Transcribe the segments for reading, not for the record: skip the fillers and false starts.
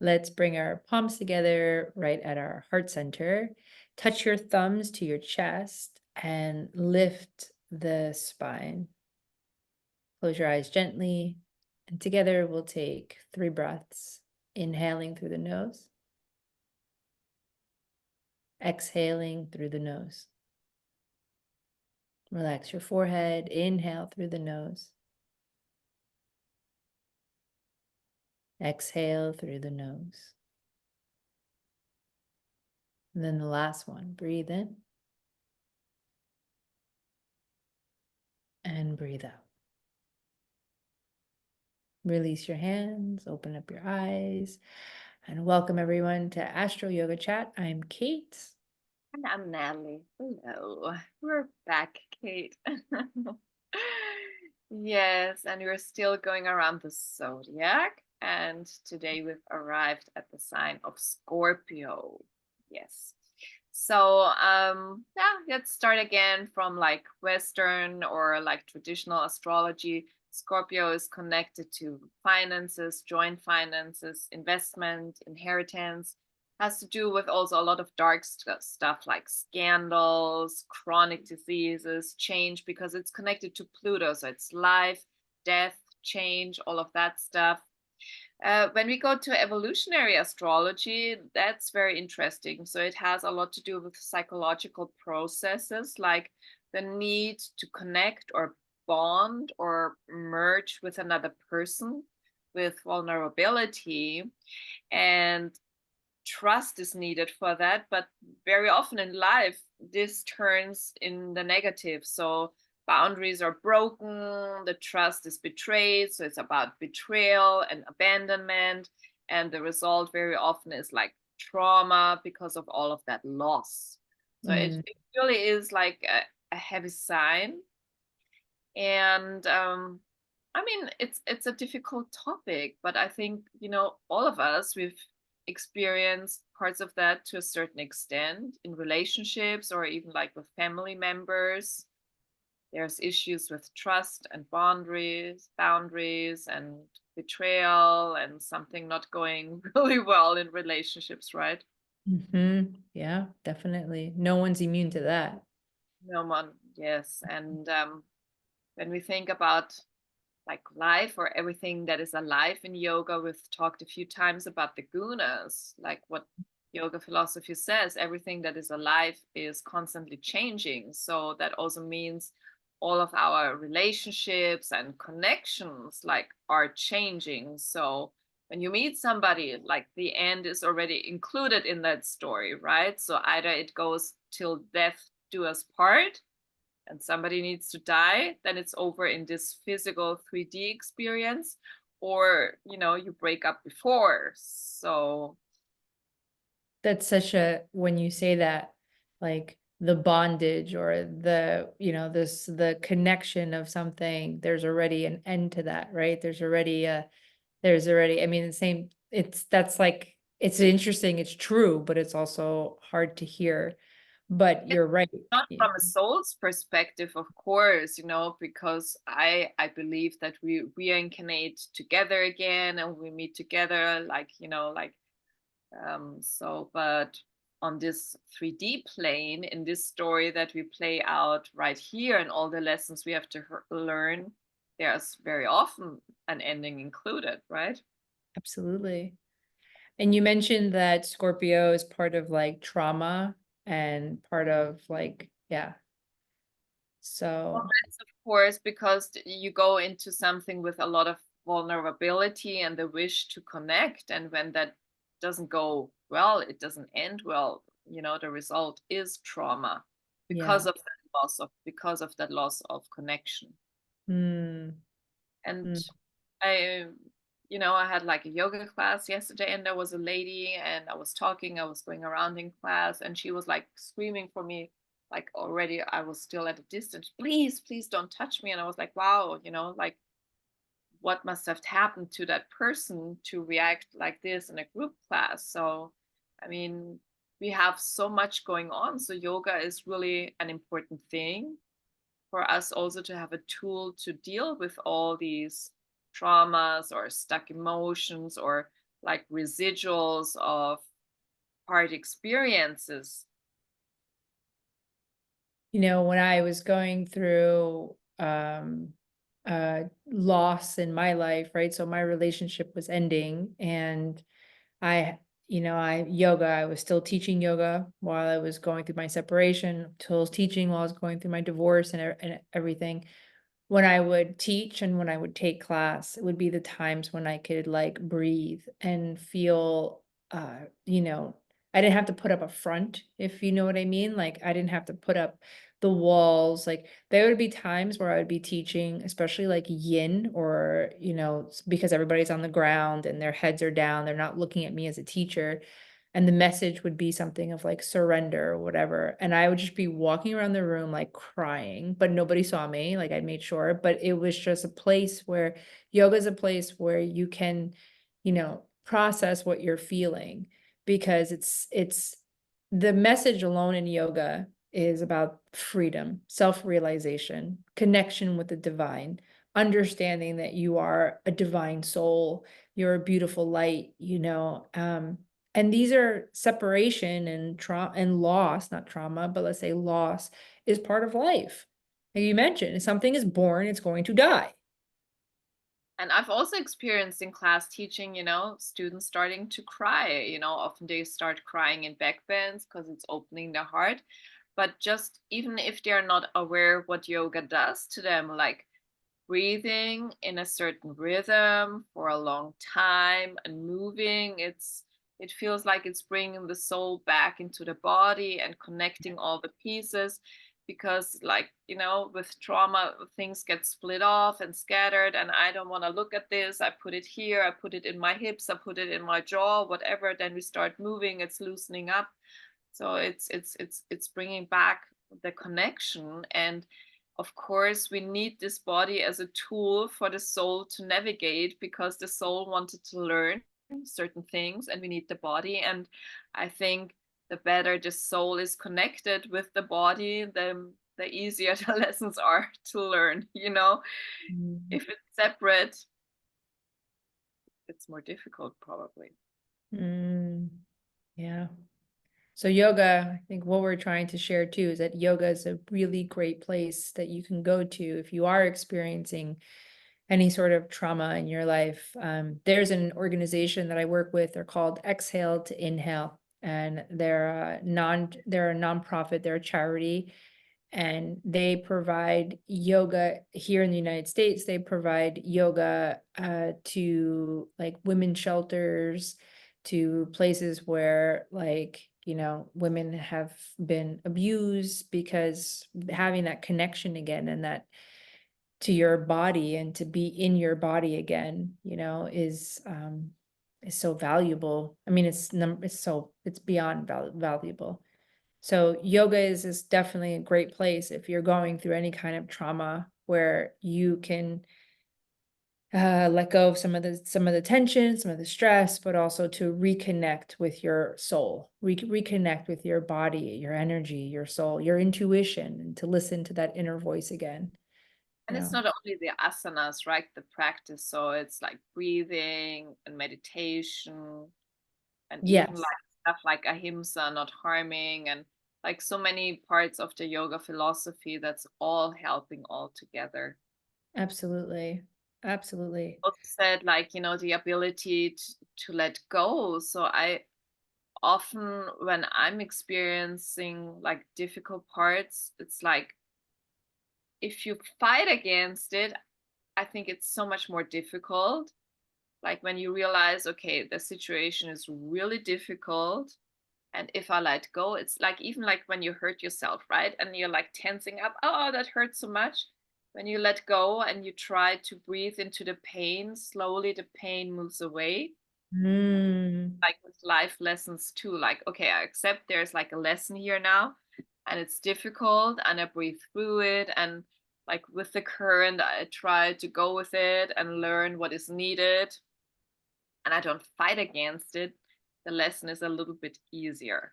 Let's bring our palms together right at our heart center. Touch your thumbs to your chest and lift the spine. Close your eyes gently. And together we'll take 3 breaths, inhaling through the nose, exhaling through the nose. Relax your forehead. Inhale through the nose. Exhale through the nose. And then the last one, breathe in and breathe out. Release your hands, open up your eyes, and welcome everyone to Astro Yoga Chat. I'm Kate. And I'm Natalie. Hello. We're back, Kate. Yes, and we're still going around the Zodiac. And today we've arrived at the sign of Scorpio. Yes. So yeah, let's start again from like Western or like traditional astrology. Scorpio is connected to finances, joint finances, investment, inheritance, has to do with also a lot of dark stuff like scandals, chronic diseases, change, because it's connected to Pluto. So it's life, death, change, all of that stuff. When we go to evolutionary astrology, that's very interesting. So it has a lot to do with psychological processes like the need to connect or bond or merge with another person with vulnerability. And trust is needed for that, but very often in life this turns in the negative. So boundaries are broken, the trust is betrayed, so it's about betrayal and abandonment, and the result very often is like trauma because of all of that loss. So Mm, it really is like a heavy sign. And I mean, it's a difficult topic, but I think, all of us, we've experienced parts of that to a certain extent in relationships or even like with family members. There's issues with trust and boundaries and betrayal and something not going really well in relationships, right? Yeah, definitely. No one's immune to that. No one, yes. And when we think about like life or everything that is alive in yoga. We've talked a few times about the gunas, like what yoga philosophy says, everything that is alive is constantly changing. So that also means all of our relationships and connections like are changing. So when you meet somebody, like the end is already included in that story, right? So either it goes till death do us part, and somebody needs to die, then it's over in this physical 3D experience, or you break up before. So That's such a, when you say that, like the bondage or the connection of something, there's already an end to that, right? I mean, the same, that's like, it's interesting, it's true, but it's also hard to hear. But it's you're right. not from a soul's perspective, of course, because I believe that we reincarnate together again and we meet together, like so, but on this 3D plane, in this story that we play out right here, and all the lessons we have to learn, there's very often an ending included, right? Absolutely. And you mentioned that Scorpio is part of like trauma and part of like, yeah. Well, So, that's of course because you go into something with a lot of vulnerability and the wish to connect. And when that doesn't go well, it doesn't end well, the result is trauma yeah. because of that loss of connection. Mm, And mm. I, I had like a yoga class yesterday, and there was a lady, and I was going around in class, and she was like screaming for me, like already I was still at a distance, please, please don't touch me. And I was like, wow, like what must have happened to that person to react like this in a group class? So, I mean, we have so much going on. So, yoga is really an important thing for us also to have a tool to deal with all these traumas or stuck emotions or like residuals of hard experiences. You know, when I was going through loss in my life, right? So my relationship was ending, and I, I was still teaching yoga while I was going through my separation, still teaching while I was going through my divorce and everything. When I would teach and when I would take class, it would be the times when I could like breathe and feel, uh, you know, I didn't have to put up a front, if you know what I mean. Like I didn't have to put up the walls. Like there would be times where I would be teaching, especially like yin or, because everybody's on the ground and their heads are down, they're not looking at me as a teacher, and the message would be something of like surrender or whatever, and I would just be walking around the room like crying, but nobody saw me, like I made sure, but it was just a place where yoga is a place where you can, process what you're feeling, because it's the message alone in yoga is about freedom, self-realization, connection with the divine, understanding that you are a divine soul, you're a beautiful light, and these are separation and trauma and loss, not trauma, but let's say loss is part of life. Like you mentioned, if something is born, it's going to die. And I've also experienced in class teaching, students starting to cry. Often they start crying in backbends because it's opening their heart. But just even if they're not aware what yoga does to them, like breathing in a certain rhythm for a long time and moving, it feels like it's bringing the soul back into the body and connecting all the pieces, because like with trauma things get split off and scattered, and I don't want to look at this, I put it here, I put it in my hips, I put it in my jaw, whatever, then we start moving, it's loosening up. So it's bringing back the connection. And of course we need this body as a tool for the soul to navigate, because the soul wanted to learn certain things and we need the body. And I think the better the soul is connected with the body, the easier the lessons are to learn. Mhm. If it's separate, it's more difficult probably. Mm, yeah. So yoga, I think what we're trying to share too is that yoga is a really great place that you can go to if you are experiencing any sort of trauma in your life. There's an organization that I work with. They're called Exhale to Inhale, and they're a nonprofit. They're a charity, and they provide yoga here in the United States. They provide yoga to like women shelters, to places where like, women have been abused, because having that connection again and that to your body and to be in your body again, is so valuable. I mean, it's beyond valuable. So yoga is definitely a great place if you're going through any kind of trauma, where you can let go of some of the tension, some of the stress, but also to reconnect with your soul, reconnect with your body, your energy, your soul, your intuition, and to listen to that inner voice again. And it's not only the asanas, right? The practice. So it's like breathing and meditation, and even Yes, like stuff like ahimsa, not harming, and like so many parts of the yoga philosophy that's all helping all together. absolutely. Absolutely. Also said like, the ability to let go. So I often, when I'm experiencing like difficult parts, it's like if you fight against it, I think it's so much more difficult. Like when you realize, okay, the situation is really difficult, and if I let go, it's like even like when you hurt yourself, right? And you're like tensing up, oh, that hurts so much. When you let go and you try to breathe into the pain, slowly the pain moves away. Mm. Like with life lessons too, like, okay, I accept there's like a lesson here now, and it's difficult, and I breathe through it, and like with the current I try to go with it and learn what is needed, and I don't fight against it. The lesson is a little bit easier.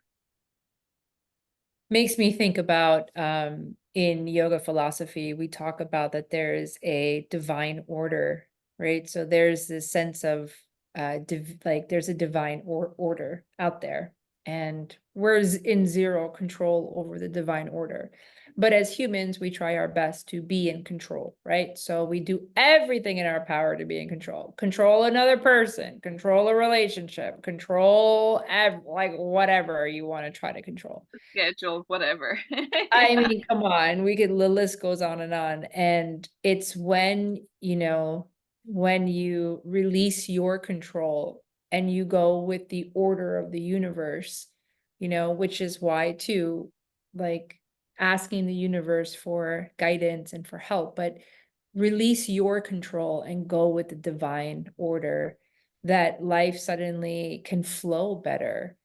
Makes me think about in yoga philosophy, we talk about that there is a divine order, right? So there's this sense of like there's a divine order out there, and we're in zero control over the divine order. But as humans, we try our best to be in control, right? So we do everything in our power to be in control. Control another person, control a relationship, control like whatever you want to try to control. Schedule, whatever. I Yeah. mean, come on, the list goes on. And it's when, when you release your control and you go with the order of the universe, which is why too, like asking the universe for guidance and for help, but release your control and go with the divine order, that life suddenly can flow better.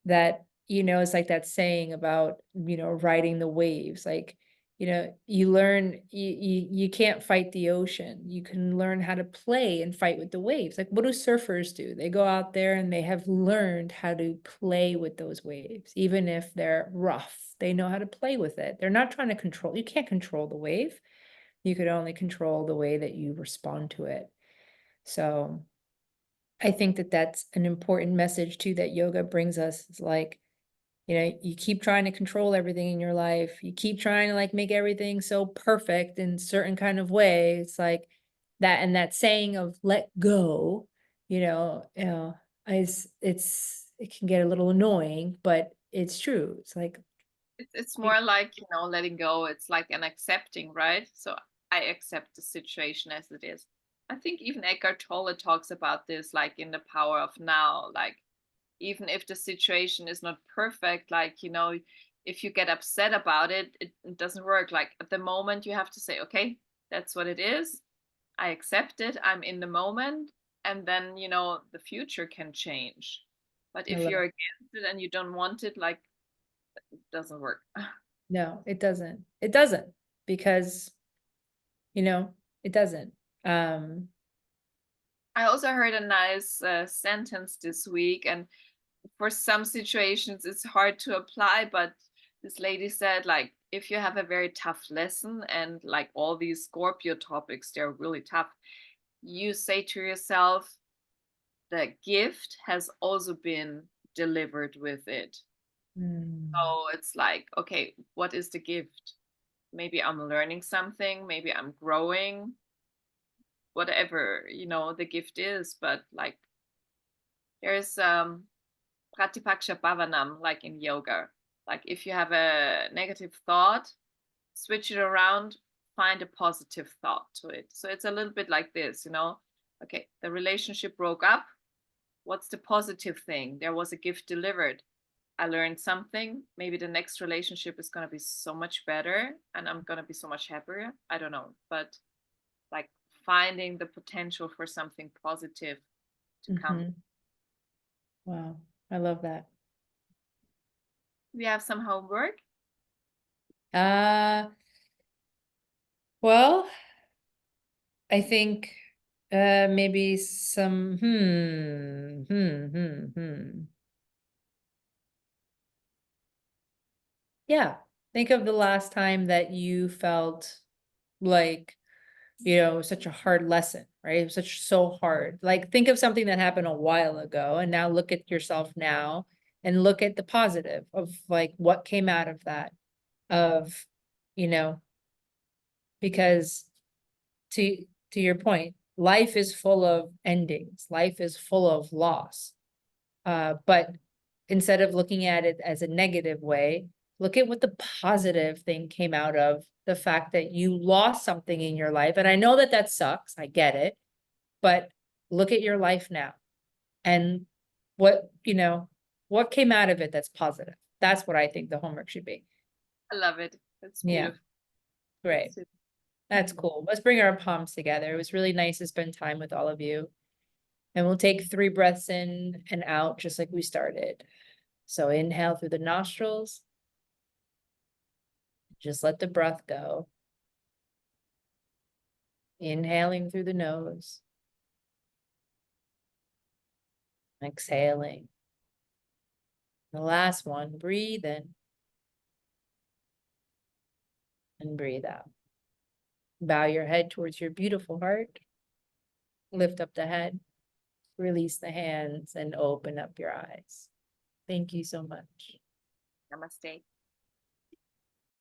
That, it's like that saying about, riding the waves. Like, you learn, you can't fight the ocean. You can learn how to play and fight with the waves. Like, what do surfers do? They go out there and they have learned how to play with those waves. Even if they're rough, they know how to play with it. They're not trying to control. You can't control the wave. You could only control the way that you respond to it. So I think that that's an important message too, that yoga brings us. It's like, you keep trying to control everything in your life. You keep trying to like make everything so perfect in certain kind of way. It's like that, and that saying of let go, it can get a little annoying, but it's true. It's like, It's more like, letting go. It's like an accepting, right? So I accept the situation as it is. I think even Eckhart Tolle talks about this, like in the power of now. Like, even if the situation is not perfect, like, if you get upset about it, it doesn't work. Like at the moment, you have to say, okay, that's what it is. I accept it. I'm in the moment. And then, the future can change. But I if love, you're against it and you don't want it, like, it doesn't work. no, it doesn't. It doesn't, because, you know, it doesn't. Um, I also heard a nice sentence this week, and for some situations it's hard to apply, but this lady said, like, if you have a very tough lesson, and like all these Scorpio topics, they're really tough, you say to yourself, the gift has also been delivered with it. mm, So it's like, okay, what is the gift? Maybe I'm learning something, maybe I'm growing, whatever, the gift is. But like, there's Pratipaksha Bhavanam, like in yoga. Like if you have a negative thought, switch it around, find a positive thought to it. So it's a little bit like this. Okay, the relationship broke up. What's the positive thing? There was a gift delivered. I learned something. Maybe the next relationship is going to be so much better and I'm going to be so much happier. I don't know. But like finding the potential for something positive to come. mhm. Wow, I love that. We have some homework. Uh, well, I think maybe some Yeah. Think of the last time that you felt like, such a hard lesson, right? It was so hard. Like think of something that happened a while ago and now look at yourself now and look at the positive of like what came out of that, of, you know, because to your point, life is full of endings, life is full of loss. But instead of looking at it as a negative way, look at what the positive thing came out of the fact that you lost something in your life. And I know that that sucks. I get it. But look at your life now and what, what came out of it that's positive. That's what I think the homework should be. I love it. It's Yeah, beautiful. great. It's it. That's cool. Let's bring our palms together. It was really nice to spend time with all of you. And we'll take 3 breaths in and out, just like we started. So inhale through the nostrils. Just let the breath go. Inhaling through the nose. Exhaling. The last one, breathe in and breathe out. Bow your head towards your beautiful heart. Lift up the head. release the hands and open up your eyes. Thank you so much. Namaste.